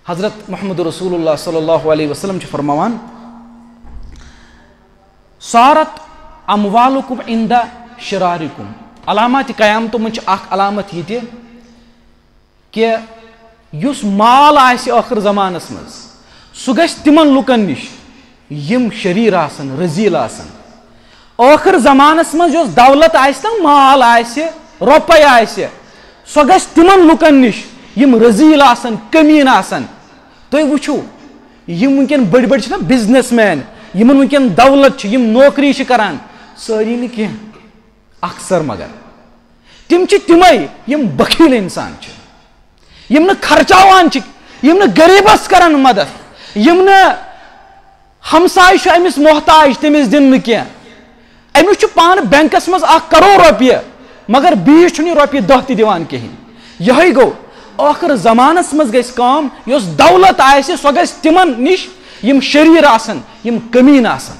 हजरत मोहम्मद रसूलुल्लाह सल्लल्लाहु अलैहि वसल्लम फरमावान सारत अमवालुकुम इंदा शरारिकुम अलामत क़यामत मज अलामत ये कि युस माल आसि आखिर ज़मानस मज सह गژھِ तिमन लुकन निश यम शरीर आसन रजील आसन आखिर ज़मानस मज जो दौलत आसि ना माल आसि रुपये आसि सह गژھِ तिमन लुकन निश यम रजील आसन कमीन आसन तुम वुचो यम वुनकन बड़ बड़ ना बिजनेसमैन यमन वुनकन दौलत यम नौकरी करान सारी न कह अक्सर मगर तिम तिमै यम बखील इंसान यम न खर्चावान यम न गरीबस करान मदद यम न हमसाय अमिस मोहताज तमिस दिन कह अमिस पान बैंकस मज 1 करोड़ रुपये मगर बीस रुपये 10 दिवान कहीं यही गो आखिर ज़मानस मज गई काम योस दौलत आसि सह गژھِ तिमन निश यम शरीर आसन यम कमीन आसन